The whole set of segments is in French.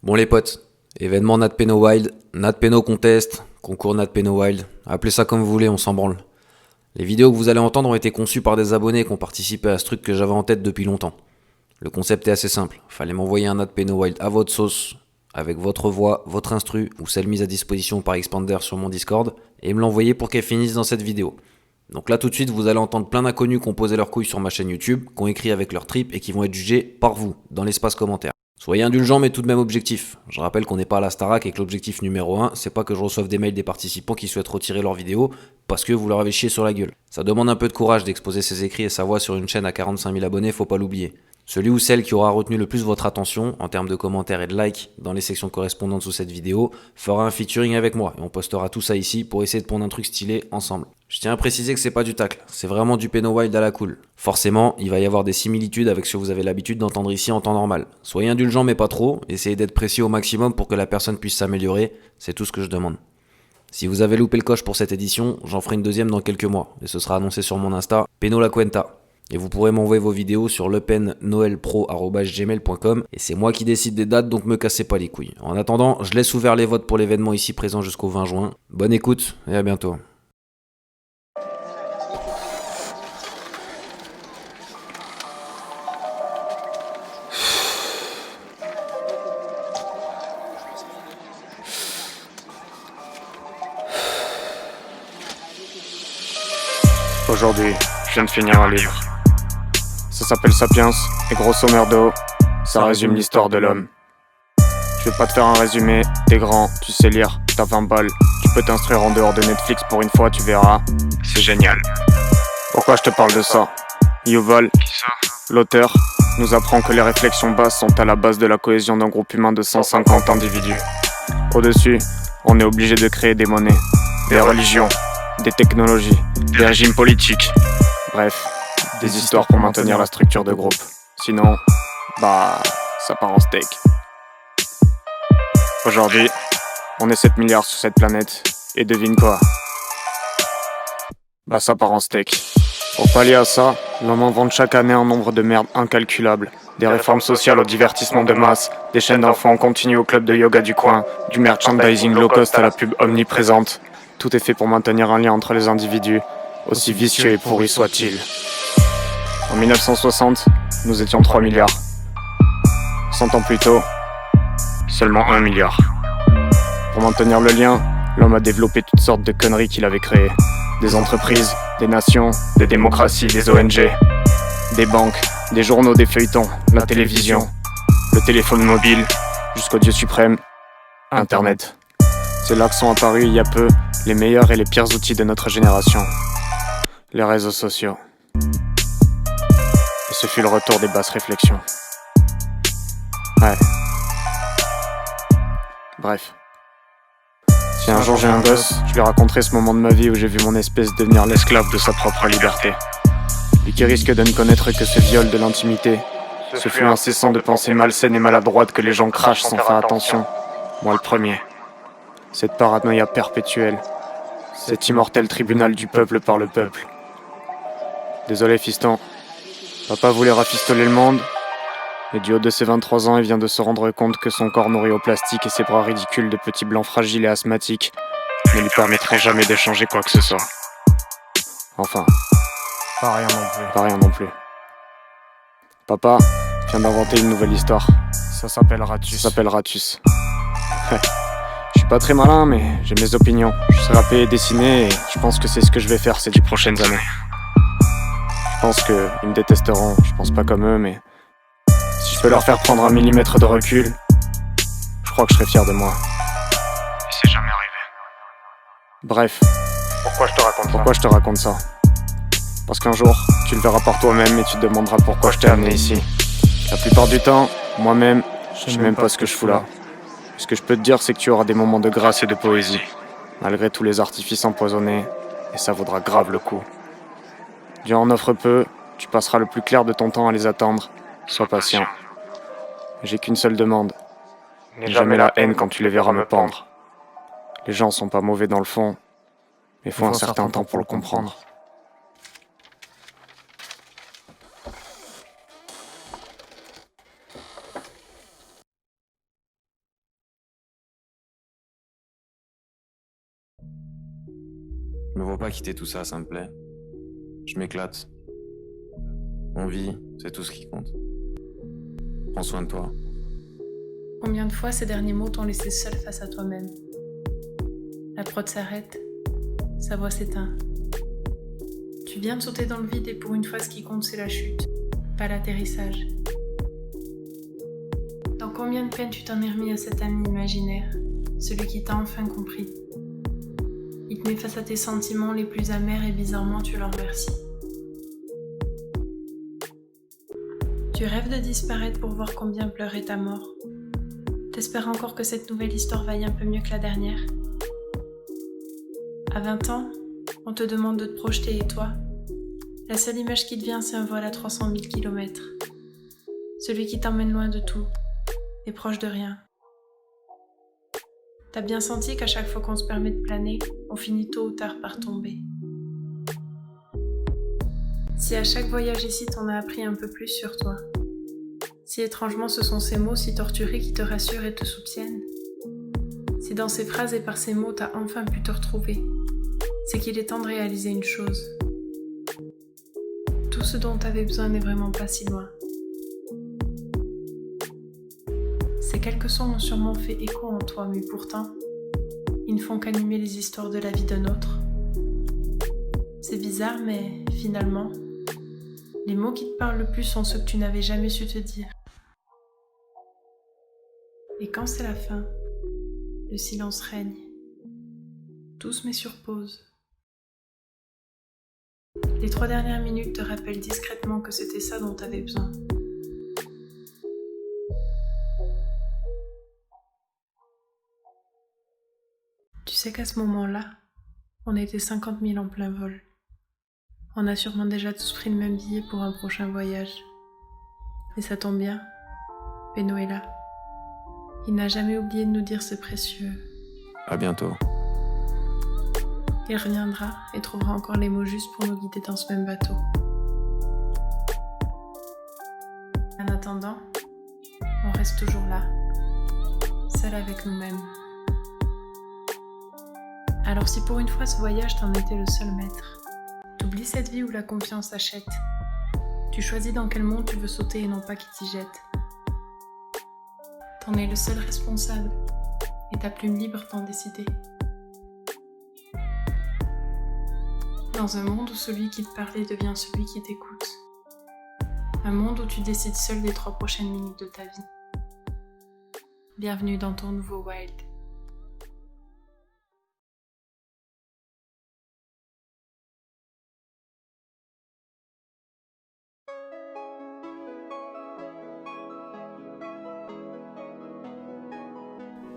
Bon les potes, événement NatPeno Wild, NatPeno Contest, concours NatPeno Wild, appelez ça comme vous voulez, on s'en branle. Les vidéos que vous allez entendre ont été conçues par des abonnés qui ont participé à ce truc que j'avais en tête depuis longtemps. Le concept est assez simple, fallait m'envoyer un NatPeno Wild à votre sauce, avec votre voix, votre instru ou celle mise à disposition par Expander sur mon Discord, et me l'envoyer pour qu'elle finisse dans cette vidéo. Donc là tout de suite vous allez entendre plein d'inconnus qui ont posé leurs couilles sur ma chaîne YouTube, qui ont écrit avec leur trip et qui vont être jugés par vous, dans l'espace commentaire. Soyez indulgents mais tout de même objectifs. Je rappelle qu'on n'est pas à la Starac et que l'objectif numéro 1, c'est pas que je reçoive des mails des participants qui souhaitent retirer leur vidéo parce que vous leur avez chié sur la gueule. Ça demande un peu de courage d'exposer ses écrits et sa voix sur une chaîne à 45 000 abonnés, faut pas l'oublier. Celui ou celle qui aura retenu le plus votre attention, en termes de commentaires et de likes dans les sections correspondantes sous cette vidéo, fera un featuring avec moi et on postera tout ça ici pour essayer de pondre un truc stylé ensemble. Je tiens à préciser que c'est pas du tacle, c'est vraiment du Peno Wild à la cool. Forcément, il va y avoir des similitudes avec ce que vous avez l'habitude d'entendre ici en temps normal. Soyez indulgents mais pas trop, essayez d'être précis au maximum pour que la personne puisse s'améliorer, c'est tout ce que je demande. Si vous avez loupé le coche pour cette édition, j'en ferai une deuxième dans quelques mois, et ce sera annoncé sur mon Insta, Peno La Cuenta. Et vous pourrez m'envoyer vos vidéos sur lepennoelpro@gmail.com et c'est moi qui décide des dates, donc me cassez pas les couilles. En attendant, je laisse ouvert les votes pour l'événement ici présent jusqu'au 20 juin. Bonne écoute et à bientôt. Aujourd'hui, je viens de finir un livre. Ça s'appelle Sapiens, et grosso merdo, ça résume l'histoire de l'homme. Je vais pas te faire un résumé, t'es grand, tu sais lire, t'as 20 balles, tu peux t'instruire en dehors de Netflix pour une fois, tu verras, c'est génial. Pourquoi je te parle de ça? Yuval, l'auteur, nous apprend que les réflexions basses sont à la base de la cohésion d'un groupe humain de 150 individus. Au-dessus, on est obligé de créer des monnaies, des religions, des technologies, des régimes politiques, bref, des histoires pour maintenir la structure de groupe. Sinon, ça part en steak. Aujourd'hui, on est 7 milliards sur cette planète, et devine quoi? Ça part en steak. Pour pallier à ça, l'homme invente chaque année un nombre de merdes incalculable. Des réformes sociales au divertissement de masse, des chaînes d'enfants en continu au club de yoga du coin, du merchandising low cost à la pub omniprésente. Tout est fait pour maintenir un lien entre les individus, aussi vicieux et pourri soit-il. En 1960, nous étions 3 milliards. 100 ans plus tôt, seulement 1 milliard. Pour maintenir le lien, l'homme a développé toutes sortes de conneries qu'il avait créées. Des entreprises, des nations, des démocraties, des ONG, des banques, des journaux, des feuilletons, la télévision, le téléphone mobile, jusqu'au Dieu suprême, Internet. C'est là que sont apparus il y a peu les meilleurs et les pires outils de notre génération. Les réseaux sociaux. Et ce fut le retour des basses réflexions. Ouais. Bref. Si un jour j'ai un gosse, je lui raconterai ce moment de ma vie où j'ai vu mon espèce devenir l'esclave de sa propre liberté. Lui qui risque de ne connaître que ce viol de l'intimité, ce flux incessant de pensées malsaines et maladroites que les gens crachent sans faire attention. Moi le premier. Cette paranoïa perpétuelle, cet immortel tribunal du peuple par le peuple. Désolé fiston, papa voulait rafistoler le monde, mais du haut de ses 23 ans, il vient de se rendre compte que son corps nourri au plastique et ses bras ridicules de petits blancs fragiles et asthmatiques ne lui permettraient jamais de changer quoi que ce soit. Enfin, pas rien non plus. Papa vient d'inventer une nouvelle histoire. Ça s'appelle Ratus. Je suis pas très malin, mais j'ai mes opinions. Je sais rapper et dessiner, et je pense que c'est ce que je vais faire ces 10 prochaines années. Je pense qu'ils me détesteront, je pense pas comme eux, mais si je peux leur faire prendre 1 millimètre de recul, je crois que je serai fier de moi. Et c'est jamais arrivé. Bref, Pourquoi je te raconte je te raconte ça? Parce qu'un jour, tu le verras par toi-même et tu te demanderas pourquoi je t'ai amené ici. La plupart du temps, moi-même, je sais même pas ce que je fous là. Ce que je peux te dire, c'est que tu auras des moments de grâce et de poésie, malgré tous les artifices empoisonnés, et ça vaudra grave le coup. Dieu en offre peu, tu passeras le plus clair de ton temps à les attendre. Sois patient. J'ai qu'une seule demande. N'aie jamais la haine quand tu les verras me pendre. Les gens sont pas mauvais dans le fond, mais faut un certain temps pour le comprendre. Je me vois pas quitter tout ça, ça me plaît. Je m'éclate. On vit, c'est tout ce qui compte. Prends soin de toi. Combien de fois ces derniers mots t'ont laissé seul face à toi-même? La prod s'arrête, sa voix s'éteint. Tu viens de sauter dans le vide et pour une fois ce qui compte c'est la chute, pas l'atterrissage. Dans combien de peines tu t'en es remis à cet ami imaginaire, celui qui t'a enfin compris? Il te met face à tes sentiments les plus amers et bizarrement tu leur remercies. Tu rêves de disparaître pour voir combien pleurait ta mort. T'espères encore que cette nouvelle histoire vaille un peu mieux que la dernière. À 20 ans, on te demande de te projeter et toi, la seule image qui te vient c'est un vol à 300 000 km. Celui qui t'emmène loin de tout et proche de rien. T'as bien senti qu'à chaque fois qu'on se permet de planer, on finit tôt ou tard par tomber. Si à chaque voyage ici t'en as appris un peu plus sur toi, si étrangement ce sont ces mots si torturés qui te rassurent et te soutiennent, si dans ces phrases et par ces mots t'as enfin pu te retrouver, c'est qu'il est temps de réaliser une chose. Tout ce dont t'avais besoin n'est vraiment pas si loin. Ces quelques sons ont sûrement fait écho en toi, mais pourtant, ils ne font qu'animer les histoires de la vie d'un autre. C'est bizarre, mais finalement, les mots qui te parlent le plus sont ceux que tu n'avais jamais su te dire. Et quand c'est la fin, le silence règne. Tout se met sur pause. Les 3 dernières minutes te rappellent discrètement que c'était ça dont t'avais besoin. Tu sais qu'à ce moment-là, on était 50 000 en plein vol. On a sûrement déjà tous pris le même billet pour un prochain voyage. Et ça tombe bien, Peno est là. Il n'a jamais oublié de nous dire ce précieux. À bientôt. Il reviendra et trouvera encore les mots justes pour nous guider dans ce même bateau. En attendant, on reste toujours là, seul avec nous-mêmes. Alors si pour une fois ce voyage t'en étais le seul maître, t'oublies cette vie où la confiance achète. Tu choisis dans quel monde tu veux sauter et non pas qui t'y jette. T'en es le seul responsable et ta plume libre d'en décider. Dans un monde où celui qui te parlait devient celui qui t'écoute. Un monde où tu décides seul des 3 prochaines minutes de ta vie. Bienvenue dans ton nouveau Wild.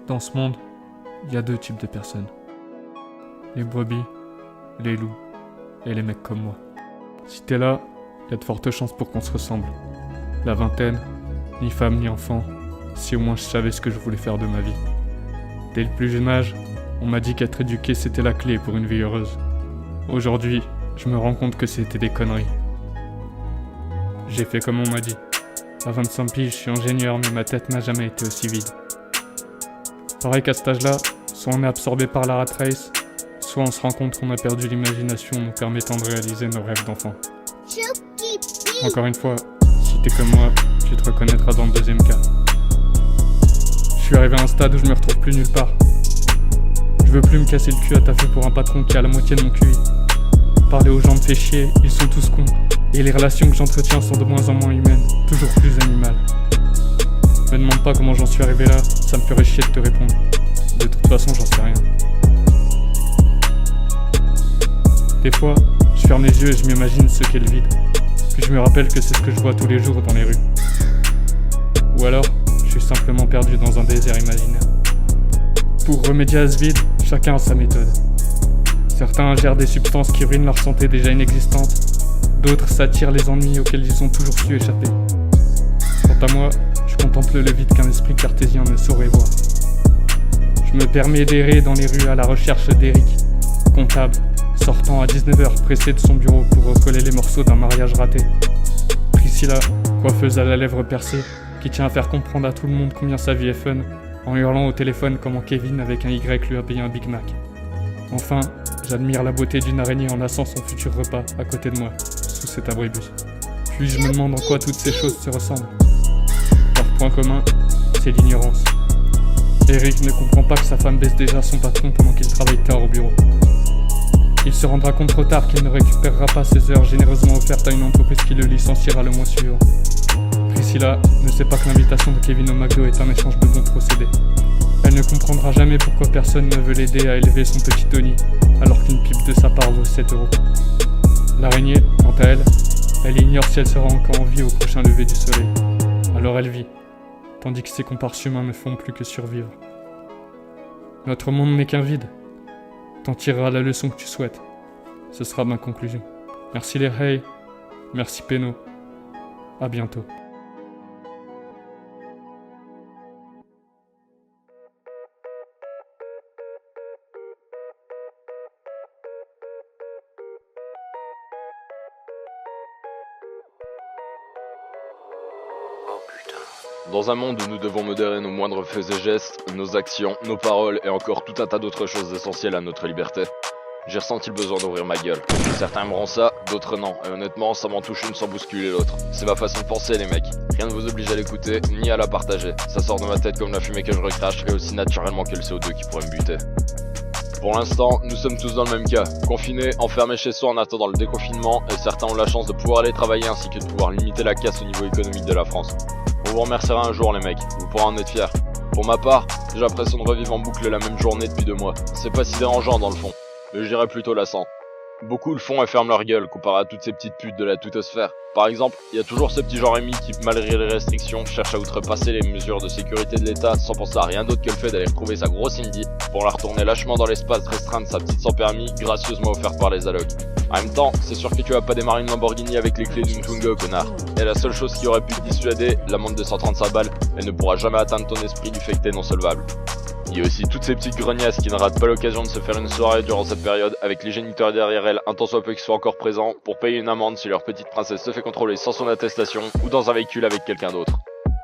Dans ce monde, il y a 2 types de personnes. Les brebis, les loups et les mecs comme moi. Si t'es là, il y a de fortes chances pour qu'on se ressemble. La vingtaine, ni femme ni enfant, si au moins je savais ce que je voulais faire de ma vie. Dès le plus jeune âge, on m'a dit qu'être éduqué c'était la clé pour une vie heureuse. Aujourd'hui, je me rends compte que c'était des conneries. J'ai fait comme on m'a dit. À 25 piges, je suis ingénieur mais ma tête n'a jamais été aussi vide. Pareil qu'à cet âge-là, soit on est absorbé par la rat race, soit on se rend compte qu'on a perdu l'imagination nous permettant de réaliser nos rêves d'enfant. Encore une fois, si t'es comme moi, tu te reconnaîtras dans le deuxième cas. Je suis arrivé à un stade où je me retrouve plus nulle part. Je veux plus me casser le cul à taffer pour un patron qui a la moitié de mon QI. Parler aux gens me fait chier, ils sont tous cons. Et les relations que j'entretiens sont de moins en moins humaines, toujours plus animales. Me demande pas comment j'en suis arrivé là, ça me ferait chier de te répondre. De toute façon, j'en sais rien. Des fois, je ferme les yeux et je m'imagine ce qu'est le vide. Puis je me rappelle que c'est ce que je vois tous les jours dans les rues. Ou alors, je suis simplement perdu dans un désert imaginaire. Pour remédier à ce vide, chacun a sa méthode. Certains ingèrent des substances qui ruinent leur santé déjà inexistante. D'autres s'attirent les ennuis auxquels ils ont toujours su échapper. Quant à moi, je contemple le vide qu'un esprit cartésien ne saurait voir. Je me permets d'errer dans les rues à la recherche d'Eric, comptable, sortant à 19h pressé de son bureau pour recoller les morceaux d'un mariage raté. Priscilla, coiffeuse à la lèvre percée, qui tient à faire comprendre à tout le monde combien sa vie est fun, en hurlant au téléphone comment Kevin avec un Y lui a payé un Big Mac. Enfin, j'admire la beauté d'une araignée en lassant son futur repas à côté de moi, sous cet abribus. Puis je me demande en quoi toutes ces choses se ressemblent. Leur point commun, c'est l'ignorance. Eric ne comprend pas que sa femme baisse déjà son patron pendant qu'il travaille tard au bureau. Il se rendra compte trop tard qu'il ne récupérera pas ses heures généreusement offertes à une entreprise qui le licenciera le mois suivant. Priscilla ne sait pas que l'invitation de Kevin au McDo est un échange de bons procédés. Elle ne comprendra jamais pourquoi personne ne veut l'aider à élever son petit Tony, alors qu'une pipe de sa part vaut 7 €. L'araignée, quant à elle, elle ignore si elle sera encore en vie au prochain lever du soleil. Alors elle vit, tandis que ses comparses humains ne font plus que survivre. Notre monde n'est qu'un vide. T'en tireras la leçon que tu souhaites. Ce sera ma conclusion. Merci les Hey, merci Peno. À bientôt. Dans un monde où nous devons modérer nos moindres faits et gestes, nos actions, nos paroles et encore tout un tas d'autres choses essentielles à notre liberté, j'ai ressenti le besoin d'ouvrir ma gueule. Certains aimeront ça, d'autres non, et honnêtement ça m'en touche une sans bousculer l'autre. C'est ma façon de penser les mecs, rien ne vous oblige à l'écouter, ni à la partager. Ça sort de ma tête comme la fumée que je recrache et aussi naturellement que le CO2 qui pourrait me buter. Pour l'instant, nous sommes tous dans le même cas, confinés, enfermés chez soi en attendant le déconfinement, et certains ont la chance de pouvoir aller travailler ainsi que de pouvoir limiter la casse au niveau économique de la France. On vous remerciera un jour les mecs, vous pourrez en être fiers. Pour ma part, j'ai l'impression de revivre en boucle la même journée depuis 2 mois. C'est pas si dérangeant dans le fond, mais je dirais plutôt lassant. Beaucoup le font et ferment leur gueule comparé à toutes ces petites putes de la toutosphère. Par exemple, il y a toujours ce petit genre Rémi qui, malgré les restrictions, cherche à outrepasser les mesures de sécurité de l'État sans penser à rien d'autre que le fait d'aller retrouver sa grosse Indy pour la retourner lâchement dans l'espace restreint de sa petite sans permis, gracieusement offerte par les allocs. En même temps, c'est sûr que tu vas pas démarrer une Lamborghini avec les clés d'une Twingo, connard. Et la seule chose qui aurait pu te dissuader, l'amende de 135 balles, elle ne pourra jamais atteindre ton esprit du fait que t'es non solvable. Il y a aussi toutes ces petites gregnasses qui ne ratent pas l'occasion de se faire une soirée durant cette période avec les géniteurs derrière elles, un tant soit peu qu'ils soient encore présents, pour payer une amende si leur petite princesse se fait contrôler sans son attestation ou dans un véhicule avec quelqu'un d'autre.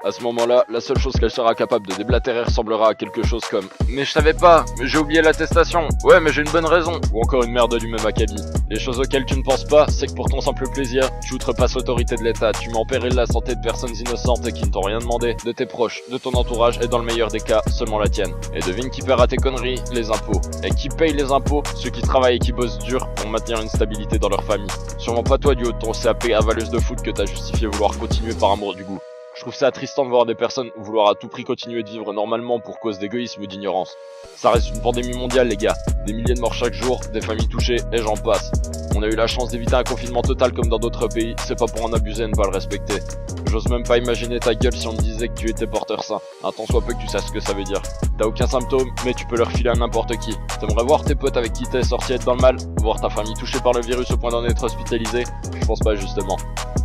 À ce moment-là, la seule chose qu'elle sera capable de déblatérer ressemblera à quelque chose comme « Mais je savais pas, mais j'ai oublié l'attestation, ouais mais j'ai une bonne raison » ou encore une merde du même acabit. Les choses auxquelles tu ne penses pas, c'est que pour ton simple plaisir, tu outrepasses l'autorité de l'État, tu mets en péril la santé de personnes innocentes et qui ne t'ont rien demandé, de tes proches, de ton entourage et dans le meilleur des cas, seulement la tienne. Et devine qui paiera tes conneries, les impôts. Et qui paye les impôts? Ceux qui travaillent et qui bossent dur pour maintenir une stabilité dans leur famille. Sûrement pas toi du haut de ton CAP avaleuse de foot que t'as justifié vouloir continuer par amour du goût. Je trouve ça attristant de voir des personnes vouloir à tout prix continuer de vivre normalement pour cause d'égoïsme ou d'ignorance. Ça reste une pandémie mondiale les gars, des milliers de morts chaque jour, des familles touchées et j'en passe. On a eu la chance d'éviter un confinement total comme dans d'autres pays, c'est pas pour en abuser et ne pas le respecter. J'ose même pas imaginer ta gueule si on te disait que tu étais porteur sain, un tant soit peu que tu saches ce que ça veut dire. T'as aucun symptôme, mais tu peux le refiler à n'importe qui. T'aimerais voir tes potes avec qui t'es sorti être dans le mal, voir ta famille touchée par le virus au point d'en être hospitalisée? Je pense pas justement.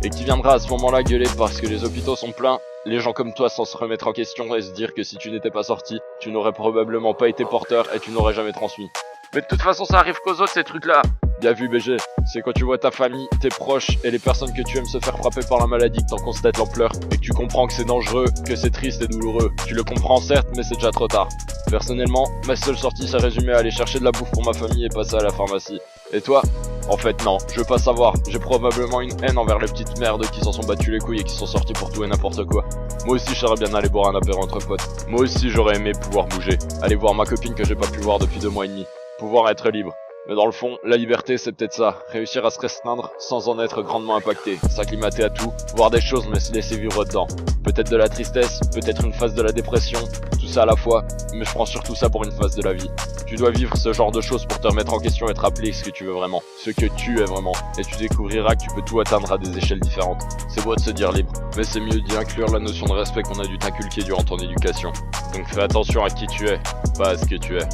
Et qui viendra à ce moment-là gueuler parce que les hôpitaux sont pleins, les gens comme toi sans se remettre en question et se dire que si tu n'étais pas sorti, tu n'aurais probablement pas été porteur et tu n'aurais jamais transmis. Mais de toute façon ça arrive qu'aux autres ces trucs-là. Bien vu BG, c'est quand tu vois ta famille, tes proches et les personnes que tu aimes se faire frapper par la maladie que t'en constates l'ampleur et que tu comprends que c'est dangereux, que c'est triste et douloureux. Tu le comprends certes mais c'est déjà trop tard. Personnellement, ma seule sortie s'est résumée à aller chercher de la bouffe pour ma famille et passer à la pharmacie. Et toi? En fait non, je veux pas savoir, j'ai probablement une haine envers les petites merdes qui s'en sont battues les couilles et qui sont sorties pour tout et n'importe quoi. Moi aussi j'aurais bien aller boire un apéro entre potes. Moi aussi j'aurais aimé pouvoir bouger, aller voir ma copine que j'ai pas pu voir depuis 2 mois et demi. Pouvoir être libre. Mais dans le fond, la liberté c'est peut-être ça, réussir à se restreindre sans en être grandement impacté, s'acclimater à tout, voir des choses mais se laisser vivre dedans. Peut-être de la tristesse, peut-être une phase de la dépression, tout ça à la fois, mais je prends surtout ça pour une phase de la vie. Tu dois vivre ce genre de choses pour te remettre en question et te rappeler ce que tu veux vraiment, ce que tu es vraiment, et tu découvriras que tu peux tout atteindre à des échelles différentes. C'est beau de se dire libre, mais c'est mieux d'y inclure la notion de respect qu'on a dû t'inculquer durant ton éducation. Donc fais attention à qui tu es, pas à ce que tu es.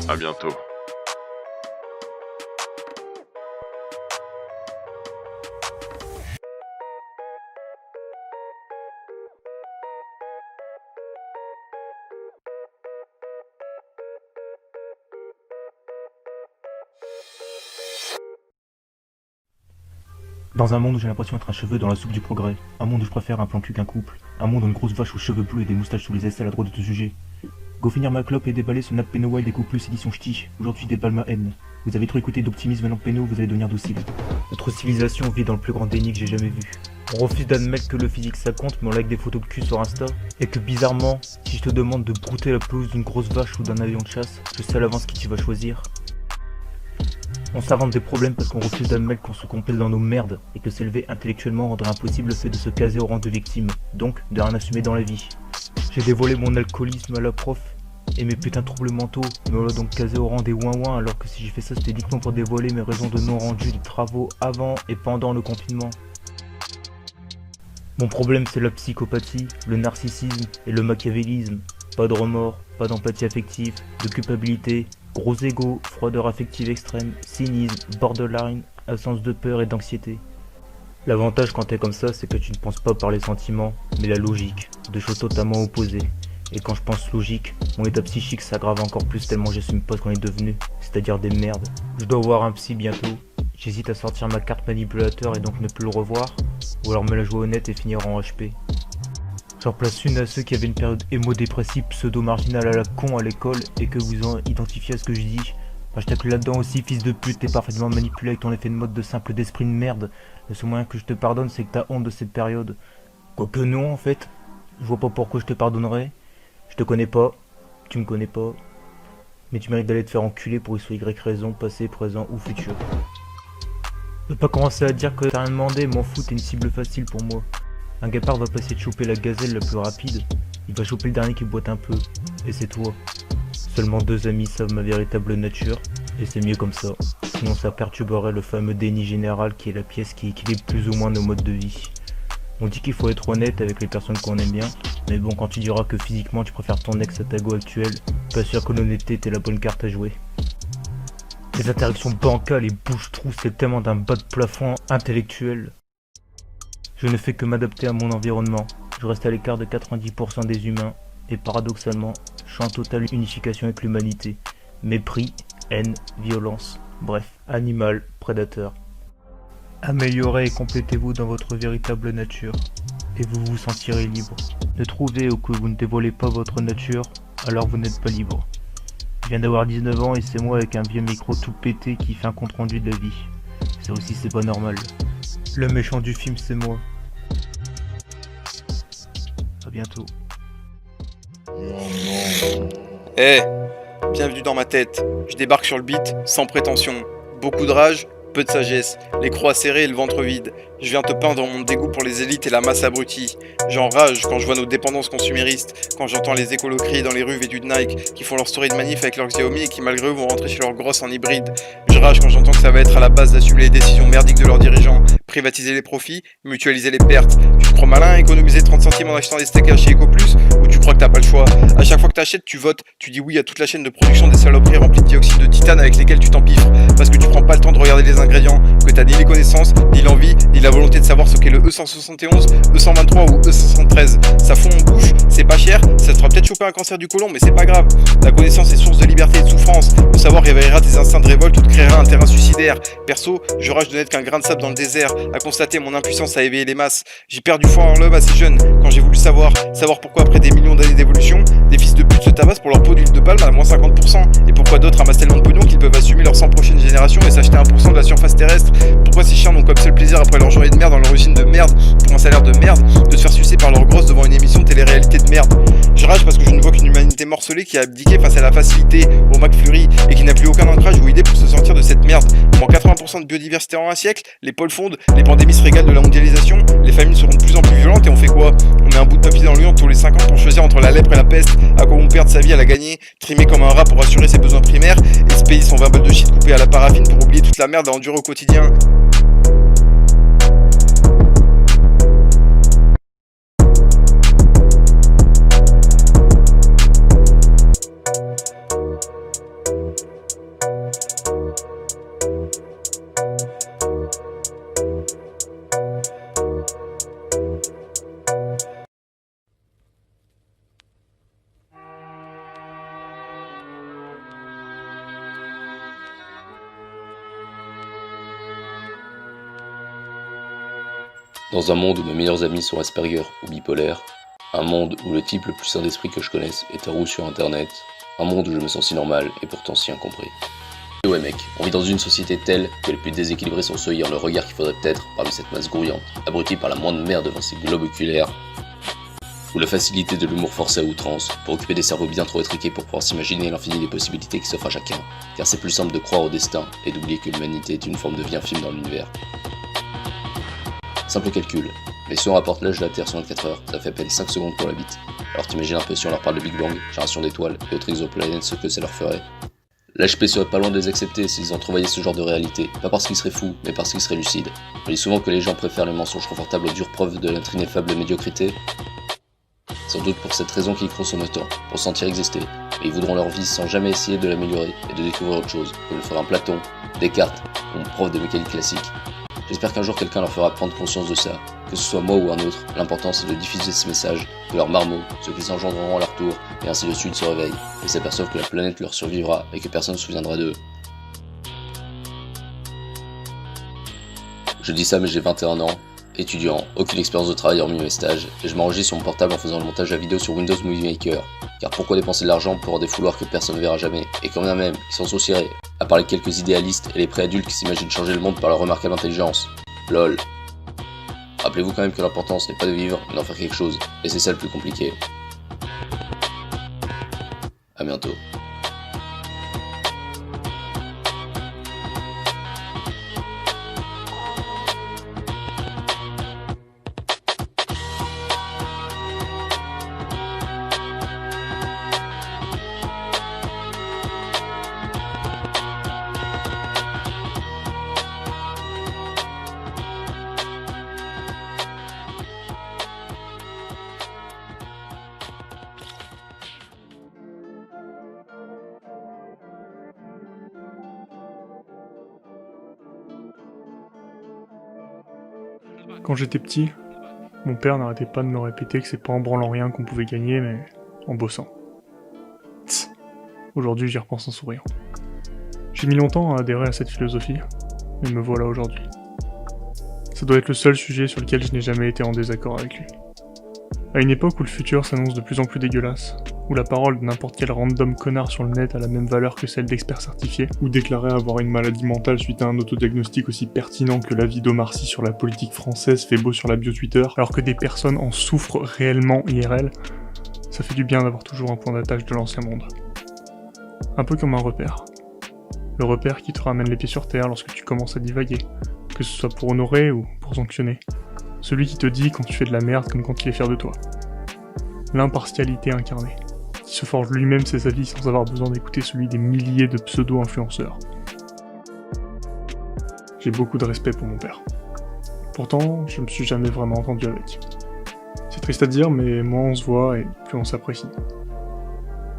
À bientôt. Dans un monde où j'ai l'impression d'être un cheveu dans la soupe du progrès, un monde où je préfère un plan cul qu'un couple, un monde où une grosse vache aux cheveux bleus et des moustaches sous les aisselles a le droit de te juger, Go finir ma clope et déballer ce NotPenoWild Eco Plus édition ch'ti. Aujourd'hui déballe ma haine. Vous avez trop écouté d'optimisme venant de Peno, vous allez devenir docile. Notre civilisation vit dans le plus grand déni que j'ai jamais vu. On refuse d'admettre que le physique ça compte, mais on like des photos de cul sur Insta. Et que bizarrement, si je te demande de brouter la pelouse d'une grosse vache ou d'un avion de chasse, je sais à l'avance qui tu vas choisir. On s'invente des problèmes parce qu'on refuse d'admettre qu'on se complète dans nos merdes et que s'élever intellectuellement rendrait impossible le fait de se caser au rang de victime, donc de rien assumer dans la vie. J'ai dévoilé mon alcoolisme à la prof et mes putains de troubles mentaux, me voilà donc casé au rang des ouin-ouin alors que si j'ai fait ça c'était uniquement pour dévoiler mes raisons de non rendu des travaux avant et pendant le confinement. Mon problème c'est la psychopathie, le narcissisme et le machiavélisme. Pas de remords, pas d'empathie affective, de culpabilité, gros égo, froideur affective extrême, cynisme, borderline, absence de peur et d'anxiété. L'avantage quand t'es comme ça, c'est que tu ne penses pas par les sentiments, mais la logique, deux choses totalement opposées. Et quand je pense logique, mon état psychique s'aggrave encore plus tellement j'assume pas ce qu'on est devenu, c'est-à-dire des merdes. Je dois voir un psy bientôt. J'hésite à sortir ma carte manipulateur et donc ne plus le revoir, ou alors me la jouer honnête et finir en HP. J'en place une à ceux qui avaient une période émo-dépressive pseudo-marginale à la con à l'école et que vous en identifiez à ce que je dis. Enfin, je t'inclus là-dedans aussi, fils de pute, t'es parfaitement manipulé avec ton effet de mode de simple d'esprit de merde. Le seul moyen que je te pardonne, c'est que t'as honte de cette période. Quoique non, en fait. Je vois pas pourquoi je te pardonnerais. Je te connais pas, tu me connais pas. Mais tu mérites d'aller te faire enculer pour X ou Y raison, passé, présent ou futur. Je peux pas commencer à dire que t'as rien demandé, m'en fous, t'es une cible facile pour moi. Un guépard va pas essayer de choper la gazelle la plus rapide, il va choper le dernier qui boite un peu, et c'est toi. Seulement 2 amis savent ma véritable nature, et c'est mieux comme ça, sinon ça perturberait le fameux déni général qui est la pièce qui équilibre plus ou moins nos modes de vie. On dit qu'il faut être honnête avec les personnes qu'on aime bien, mais bon, quand tu diras que physiquement tu préfères ton ex à ta go actuelle, pas sûr que l'honnêteté était la bonne carte à jouer. Les interactions bancales et bouche-trou, c'est tellement d'un bas de plafond intellectuel. Je ne fais que m'adapter à mon environnement, je reste à l'écart de 90% des humains, et paradoxalement, je suis en totale unification avec l'humanité. Mépris, haine, violence, bref, animal, prédateur. Améliorez et complétez-vous dans votre véritable nature, et vous vous sentirez libre. Ne trouvez ou que vous ne dévoilez pas votre nature, alors vous n'êtes pas libre. Je viens d'avoir 19 ans et c'est moi avec un vieux micro tout pété qui fait un compte rendu de la vie. Ça aussi c'est pas normal. Le méchant du film c'est moi. À bientôt. Bienvenue dans ma tête. Je débarque sur le beat sans prétention. Beaucoup de rage, peu de sagesse. Les croix serrées et le ventre vide. Je viens te peindre mon dégoût pour les élites et la masse abrutie. J'enrage quand je vois nos dépendances consuméristes, quand j'entends les écolos crier dans les rues vêtus de Nike, qui font leur story de manif avec leurs Xiaomi et qui malgré eux vont rentrer chez leurs grosses en hybride. Je rage quand j'entends que ça va être à la base d'assumer les décisions merdiques de leurs dirigeants, privatiser les profits, mutualiser les pertes. Tu te crois malin à économiser 30 centimes en achetant des steaks chez Eco Plus, ou tu crois que t'as pas le choix? À chaque fois que t'achètes, tu votes, tu dis oui à toute la chaîne de production des saloperies remplies de dioxyde de titane avec lesquelles tu t'empiffres, parce que tu prends pas le temps de regarder les ingrédients, que t'as ni les connaissances, ni l'envie, ni la volonté de savoir ce qu'est le E171, E123 ou E173. Ça fond en bouche, c'est pas cher, ça te fera peut-être choper un cancer du côlon, mais c'est pas grave. La connaissance est source de liberté et de souffrance. Le savoir réveillera tes instincts de révolte ou te créera un terrain suicidaire. Perso, je rage de n'être qu'un grain de sable dans le désert, à constater mon impuissance à éveiller les masses. J'ai perdu foi en l'homme assez jeune, quand j'ai voulu savoir pourquoi après des millions d'années d'évolution, des fils de pute se tabassent pour leur peau d'huile de palme à moins 50%, et pourquoi d'autres amassent tellement de pognon qu'ils peuvent assumer leurs 100 prochaines générations et s'acheter 1% de la surface terrestre. Pourquoi ces chiens n'ont comme seul plaisir après leur journée de merde dans leur usine de merde, pour un salaire de merde, de se faire sucer par leur grosse devant une émission de télé-réalité de merde. Je rage parce que je ne vois qu'une humanité morcelée qui a abdiqué face à la facilité, au McFlurry, et qui n'a plus aucun ancrage ou idée pour se sortir de cette merde. On manque 80% de biodiversité en un siècle, les pôles fondent, les pandémies se régalent de la mondialisation, les famines seront de plus en plus violentes et on fait quoi? On met un bout de papier dans l'urne tous les 5 ans pour choisir entre la lèpre et la peste. À quoi on perd sa vie à la gagner, trimer comme un rat pour assurer ses besoins primaires, et se payer son 20 balles de shit coupé à la paraffine pour oublier toute la merde à endurer au quotidien. Dans un monde où mes meilleurs amis sont Asperger ou bipolaires, Un monde où le type le plus sain d'esprit que je connaisse est un roux sur internet. Un monde où je me sens si normal et pourtant si incompris. Et ouais mec, on vit dans une société telle que les plus déséquilibrés sont ceux ayant le regard qu'il faudrait peut-être parmi cette masse grouillante, abrutis par la moindre merde devant ses globes oculaires, ou la facilité de l'humour forcé à outrance, pour occuper des cerveaux bien trop étriqués pour pouvoir s'imaginer l'infini des possibilités qui s'offrent à chacun, car c'est plus simple de croire au destin et d'oublier que l'humanité est une forme de vie infime dans l'univers. Simple calcul, mais si on rapporte l'âge de la Terre sur 24 heures, ça fait à peine 5 secondes pour la bite. Alors t'imagines un peu si on leur parle de Big Bang, génération d'étoiles et autres exoplanètes, ce que ça leur ferait. L'HP serait pas loin de les accepter s'ils entrevoyaient ce genre de réalité, pas parce qu'ils seraient fous, mais parce qu'ils seraient lucides. On dit souvent que les gens préfèrent les mensonges confortables aux dures preuves de notre ineffable médiocrité. Sans doute pour cette raison qu'ils consomment tant, pour sentir exister, et ils voudront leur vie sans jamais essayer de l'améliorer et de découvrir autre chose, comme le ferait un Platon, Descartes ou un prof de mécanique classique. J'espère qu'un jour quelqu'un leur fera prendre conscience de ça, que ce soit moi ou un autre, l'important c'est de diffuser ce message, que leurs marmots, ceux qui s'engendreront à leur tour, et ainsi de suite se réveillent, et s'aperçoivent que la planète leur survivra et que personne ne se souviendra d'eux. Je dis ça mais j'ai 21 ans, étudiant, aucune expérience de travail hormis mes stages, et je m'enregistre sur mon portable en faisant le montage de la vidéo sur Windows Movie Maker. Car pourquoi dépenser de l'argent pour des fouloirs que personne ne verra jamais, et quand bien même, qui s'en soucieraient, à part les quelques idéalistes et les pré-adultes qui s'imaginent changer le monde par leur remarquable intelligence. LOL. Rappelez-vous quand même que l'important ce n'est pas de vivre, mais d'en faire quelque chose, et c'est ça le plus compliqué. À bientôt. Quand j'étais petit, mon père n'arrêtait pas de me répéter que c'est pas en branlant rien qu'on pouvait gagner, mais en bossant. Tss. Aujourd'hui, j'y repense en souriant. J'ai mis longtemps à adhérer à cette philosophie, mais me voilà aujourd'hui. Ça doit être le seul sujet sur lequel je n'ai jamais été en désaccord avec lui. À une époque où le futur s'annonce de plus en plus dégueulasse, où la parole de n'importe quel random connard sur le net a la même valeur que celle d'experts certifiés, ou déclarer avoir une maladie mentale suite à un autodiagnostic aussi pertinent que l'avis d'Omar Sy sur la politique française fait beau sur la bio Twitter, alors que des personnes en souffrent réellement IRL, ça fait du bien d'avoir toujours un point d'attache de l'ancien monde. Un peu comme un repère. Le repère qui te ramène les pieds sur terre lorsque tu commences à divaguer, que ce soit pour honorer ou pour sanctionner. Celui qui te dit quand tu fais de la merde comme quand il est fier de toi. L'impartialité incarnée, qui se forge lui-même ses avis sans avoir besoin d'écouter celui des milliers de pseudo-influenceurs. J'ai beaucoup de respect pour mon père. Pourtant, je me suis jamais vraiment entendu avec. C'est triste à dire, mais moins on se voit et plus on s'apprécie.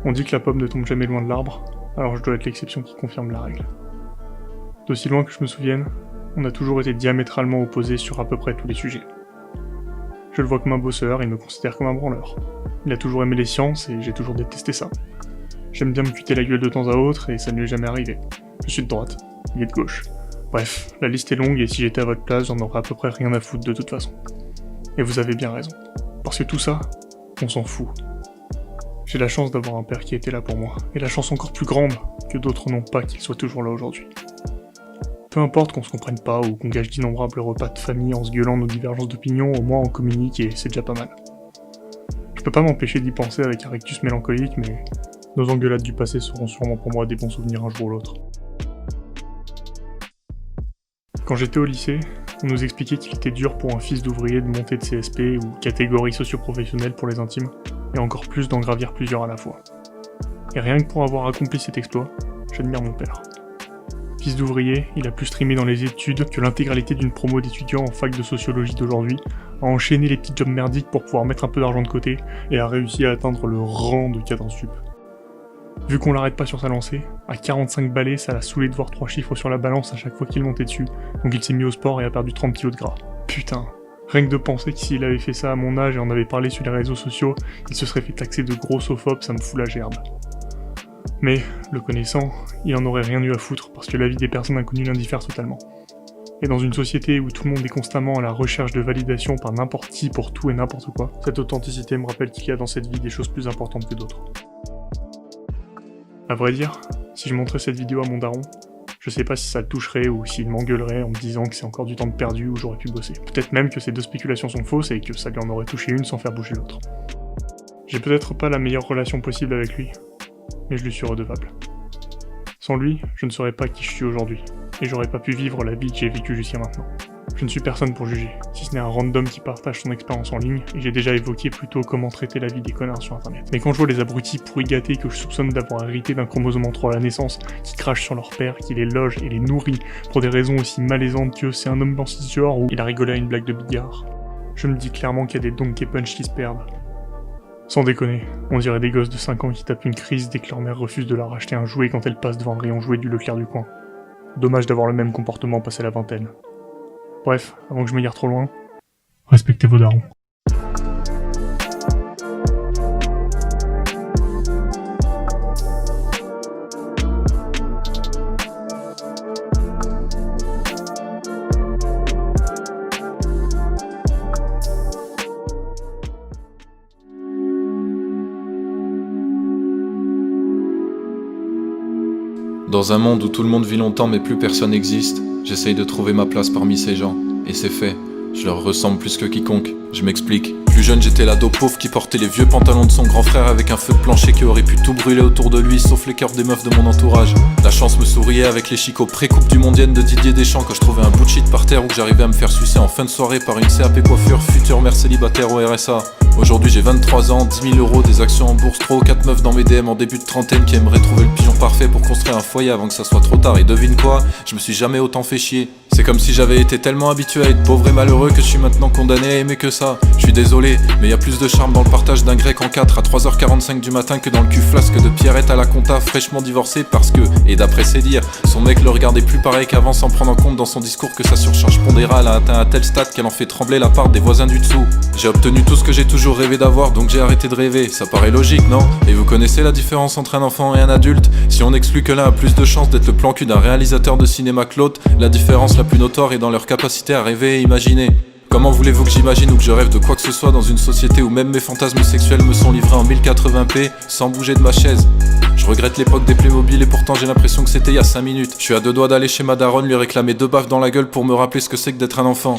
On dit que la pomme ne tombe jamais loin de l'arbre, alors je dois être l'exception qui confirme la règle. D'aussi loin que je me souvienne, on a toujours été diamétralement opposés sur à peu près tous les sujets. Je le vois comme un bosseur, il me considère comme un branleur. Il a toujours aimé les sciences et j'ai toujours détesté ça. J'aime bien me cuiter la gueule de temps à autre et ça ne lui est jamais arrivé. Je suis de droite, il est de gauche. Bref, la liste est longue et si j'étais à votre place, j'en aurais à peu près rien à foutre de toute façon. Et vous avez bien raison. Parce que tout ça, on s'en fout. J'ai la chance d'avoir un père qui était là pour moi, et la chance encore plus grande que d'autres n'ont pas qu'il soit toujours là aujourd'hui. Peu importe qu'on se comprenne pas ou qu'on gâche d'innombrables repas de famille en se gueulant nos divergences d'opinion, au moins on communique et c'est déjà pas mal. Je peux pas m'empêcher d'y penser avec un rectus mélancolique, mais nos engueulades du passé seront sûrement pour moi des bons souvenirs un jour ou l'autre. Quand j'étais au lycée, on nous expliquait qu'il était dur pour un fils d'ouvrier de monter de CSP ou catégorie socio-professionnelle pour les intimes, et encore plus d'en gravir plusieurs à la fois. Et rien que pour avoir accompli cet exploit, j'admire mon père. Fils d'ouvrier, il a pu streamer dans les études que l'intégralité d'une promo d'étudiants en fac de sociologie d'aujourd'hui, a enchaîné les petits jobs merdiques pour pouvoir mettre un peu d'argent de côté, et a réussi à atteindre le rang de cadre sup. Vu qu'on l'arrête pas sur sa lancée, à 45 balais, ça l'a saoulé de voir 3 chiffres sur la balance à chaque fois qu'il montait dessus, donc il s'est mis au sport et a perdu 30 kilos de gras. Putain, rien que de penser que s'il avait fait ça à mon âge et en avait parlé sur les réseaux sociaux, il se serait fait taxer de grossophobe, ça me fout la gerbe. Mais, le connaissant, il en aurait rien eu à foutre parce que la vie des personnes inconnues l'indiffère totalement. Et dans une société où tout le monde est constamment à la recherche de validation par n'importe qui pour tout et n'importe quoi, cette authenticité me rappelle qu'il y a dans cette vie des choses plus importantes que d'autres. À vrai dire, si je montrais cette vidéo à mon daron, je sais pas si ça le toucherait ou s'il m'engueulerait en me disant que c'est encore du temps de perdu où j'aurais pu bosser. Peut-être même que ces deux spéculations sont fausses et que ça lui en aurait touché une sans faire bouger l'autre. J'ai peut-être pas la meilleure relation possible avec lui, mais je lui suis redevable. Sans lui, je ne serais pas qui je suis aujourd'hui, et j'aurais pas pu vivre la vie que j'ai vécue jusqu'à maintenant. Je ne suis personne pour juger, si ce n'est un random qui partage son expérience en ligne, et j'ai déjà évoqué plus tôt comment traiter la vie des connards sur internet. Mais quand je vois les abrutis pourri gâtés que je soupçonne d'avoir hérité d'un chromosome en 3 à la naissance, qui crachent sur leur père, qui les loge et les nourrit pour des raisons aussi malaisantes que c'est un homme blanc cisgenre ou il a rigolé à une blague de bigard, je me dis clairement qu'il y a des donkey punch qui se perdent. Sans déconner, on dirait des gosses de 5 ans qui tapent une crise dès que leur mère refuse de leur acheter un jouet quand elle passe devant un rayon jouet du Leclerc du coin. Dommage d'avoir le même comportement passé la vingtaine. Bref, avant que je m'égare trop loin, respectez vos darons. Dans un monde où tout le monde vit longtemps mais plus personne n'existe, j'essaye de trouver ma place parmi ces gens. Et c'est fait, je leur ressemble plus que quiconque. Je m'explique. Plus jeune, j'étais l'ado pauvre qui portait les vieux pantalons de son grand frère avec un feu de plancher qui aurait pu tout brûler autour de lui, sauf les cœurs des meufs de mon entourage. La chance me souriait avec les chicots pré-coupe du mondienne de Didier Deschamps quand je trouvais un bout de shit par terre ou que j'arrivais à me faire sucer en fin de soirée par une CAP coiffure, future mère célibataire au RSA. Aujourd'hui j'ai 23 ans, 10 000 euros, des actions en bourse, 3 ou 4 meufs dans mes DM en début de trentaine qui aimeraient trouver le pigeon parfait pour construire un foyer avant que ça soit trop tard. Et devine quoi, je me suis jamais autant fait chier. C'est comme si j'avais été tellement habitué à être pauvre et malheureux que je suis maintenant condamné à aimer que ça. Je suis désolé, mais y a plus de charme dans le partage d'un grec en 4 à 3h45 du matin que dans le cul flasque de Pierrette à la compta fraîchement divorcée parce que, et d'après ses dires, son mec le regardait plus pareil qu'avant sans prendre en compte dans son discours que sa surcharge pondérale a atteint un tel stade qu'elle en fait trembler la part des voisins du dessous. J'ai obtenu tout ce que j'ai toujours rêvé d'avoir donc j'ai arrêté de rêver, ça paraît logique non? Et vous connaissez la différence entre un enfant et un adulte? Si on exclut que l'un a plus de chances d'être le plan cul d'un réalisateur de cinéma que l'autre, la différence la plus notoire est dans leur capacité à rêver et imaginer. Comment voulez-vous que j'imagine ou que je rêve de quoi que ce soit dans une société où même mes fantasmes sexuels me sont livrés en 1080p sans bouger de ma chaise? Je regrette l'époque des Playmobil et pourtant j'ai l'impression que c'était il y a 5 minutes. Je suis à 2 doigts d'aller chez ma daronne lui réclamer 2 baffes dans la gueule pour me rappeler ce que c'est que d'être un enfant.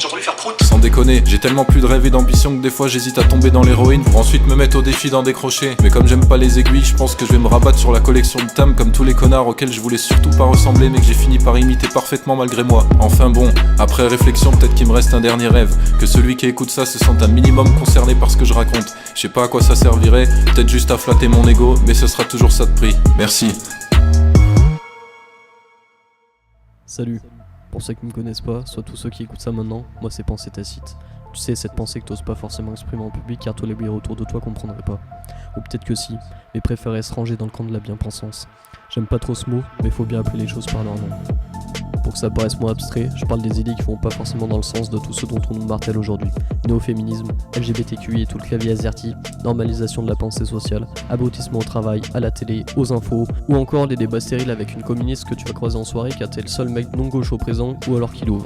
Sans déconner, j'ai tellement plus de rêve et d'ambition que des fois j'hésite à tomber dans l'héroïne pour ensuite me mettre au défi d'en décrocher. Mais comme j'aime pas les aiguilles, je pense que je vais me rabattre sur la collection de Tam comme tous les connards auxquels je voulais surtout pas ressembler mais que j'ai fini par imiter parfaitement malgré moi. Enfin bon, après réflexion peut-être qu'il me reste un dernier rêve, que celui qui écoute ça se sente un minimum concerné par ce que je raconte. Je sais pas à quoi ça servirait, peut-être juste à flatter mon ego, mais ce sera toujours ça de prix. Merci. Salut. Pour ceux qui me connaissent pas, soit tous ceux qui écoutent ça maintenant, moi c'est pensée tacite. Tu sais, cette pensée que t'oses pas forcément exprimer en public car tous les bruits autour de toi comprendraient pas. Ou peut-être que si, mais préféraient se ranger dans le camp de la bien-pensance. J'aime pas trop ce mot, mais faut bien appeler les choses par leur nom. Pour que ça paraisse moins abstrait, je parle des idées qui vont pas forcément dans le sens de tout ce dont on nous martèle aujourd'hui. Néo-féminisme, LGBTQI et tout le clavier azerty, normalisation de la pensée sociale, abrutissement au travail, à la télé, aux infos, ou encore les débats stériles avec une communiste que tu vas croiser en soirée car t'es le seul mec non gauche au présent ou alors qu'il ouvre.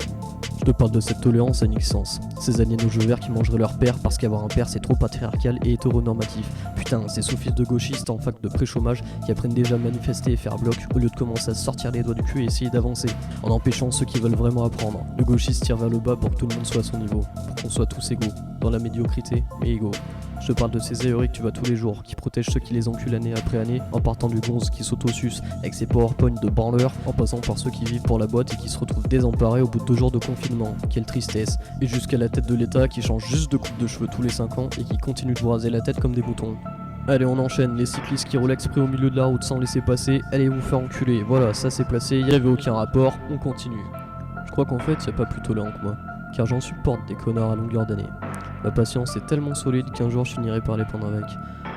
Je te parle de cette tolérance à licence. Ces aliens aux jeux verts qui mangeraient leur père parce qu'avoir un père c'est trop patriarcal et hétéronormatif. Putain, ces sophistes de gauchistes en fac de pré-chômage qui apprennent déjà à manifester et faire bloc au lieu de commencer à se sortir les doigts du cul et essayer d'avancer, en empêchant ceux qui veulent vraiment apprendre. Le gauchiste tire vers le bas pour que tout le monde soit à son niveau, pour qu'on soit tous égaux, dans la médiocrité, mais égaux. Je te parle de ces aéries que tu vois tous les jours, qui protègent ceux qui les enculent année après année, en partant du gonze qui s'auto-suce avec ses PowerPoint de branleurs, en passant par ceux qui vivent pour la boîte et qui se retrouvent désemparés au bout de 2 jours de confinement. Quelle tristesse. Et jusqu'à la tête de l'État qui change juste de coupe de cheveux tous les 5 ans et qui continue de vous raser la tête comme des boutons. Allez, on enchaîne, les cyclistes qui roulent exprès au milieu de la route sans laisser passer, allez vous faire enculer. Voilà, ça c'est placé, y avait aucun rapport, on continue. Je crois qu'en fait, y a pas plus tolérant que moi, car j'en supporte des connards à longueur d'année. Ma patience est tellement solide qu'un jour je finirai par les prendre avec.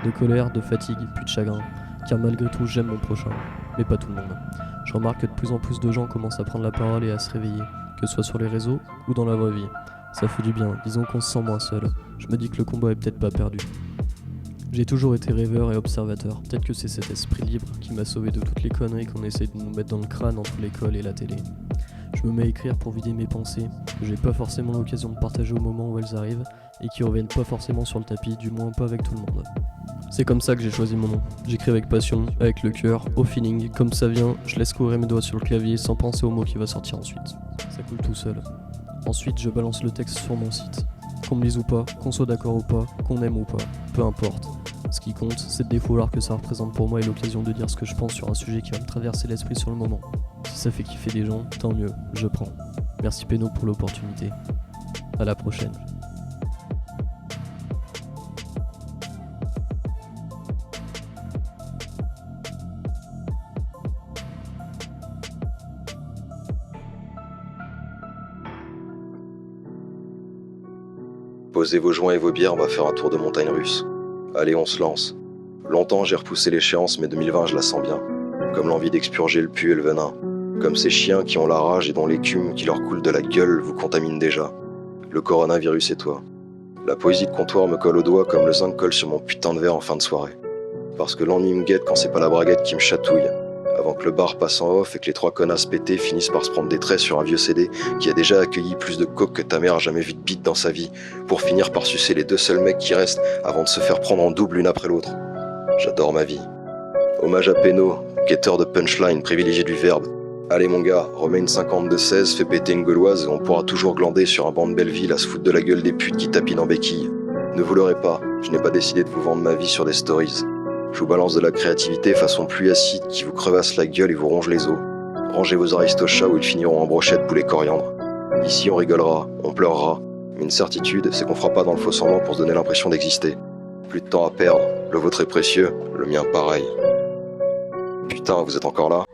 De colère, de fatigue, puis de chagrin. Car malgré tout, j'aime mon prochain. Mais pas tout le monde. Je remarque que de plus en plus de gens commencent à prendre la parole et à se réveiller. Que ce soit sur les réseaux ou dans la vraie vie. Ça fait du bien, disons qu'on se sent moins seul. Je me dis que le combat est peut-être pas perdu. J'ai toujours été rêveur et observateur. Peut-être que c'est cet esprit libre qui m'a sauvé de toutes les conneries qu'on essaye de nous mettre dans le crâne entre l'école et la télé. Je Je me mets à écrire pour vider mes pensées, que j'ai pas forcément l'occasion de partager au moment où elles arrivent, et qui reviennent pas forcément sur le tapis, du moins pas avec tout le monde. C'est comme ça que j'ai choisi mon nom. J'écris avec passion, avec le cœur, au feeling, comme ça vient, je laisse courir mes doigts sur le clavier sans penser au mot qui va sortir ensuite. Ça coule tout seul. Ensuite, je balance le texte sur mon site. Qu'on me lise ou pas, qu'on soit d'accord ou pas, qu'on aime ou pas, peu importe. Ce qui compte, c'est le défouloir que ça représente pour moi et l'occasion de dire ce que je pense sur un sujet qui va me traverser l'esprit sur le moment. Si ça fait kiffer des gens, tant mieux, je prends. Merci Péno pour l'opportunité. À la prochaine. Posez vos joints et vos bières, on va faire un tour de montagne russe. Allez, on se lance. Longtemps j'ai repoussé l'échéance, mais 2020 je la sens bien. Comme l'envie d'expurger le pu et le venin. Comme ces chiens qui ont la rage et dont l'écume qui leur coule de la gueule vous contamine déjà. Le coronavirus et toi. La poésie de comptoir me colle au doigt comme le zinc colle sur mon putain de verre en fin de soirée. Parce que l'ennui me guette quand c'est pas la braguette qui me chatouille. Avant que le bar passe en off et que les 3 connasses pétés finissent par se prendre des traits sur un vieux CD qui a déjà accueilli plus de coke que ta mère a jamais vu de bite dans sa vie, pour finir par sucer les 2 seuls mecs qui restent avant de se faire prendre en double l'une après l'autre. J'adore ma vie. Hommage à Péno, quêteur de punchline, privilégié du verbe. Allez mon gars, remets une 52-16, fais péter une gauloise et on pourra toujours glander sur un banc de Belleville à se foutre de la gueule des putes qui tapinent en béquille. Ne vous leurrez pas, je n'ai pas décidé de vous vendre ma vie sur des stories. Je vous balance de la créativité façon pluie acide qui vous crevasse la gueule et vous ronge les os. Rangez vos aristochats où ils finiront en brochette poulet coriandre. Ici on rigolera, on pleurera, mais une certitude, c'est qu'on fera pas dans le faux semblant pour se donner l'impression d'exister. Plus de temps à perdre, le vôtre est précieux, le mien pareil. Putain, vous êtes encore là ?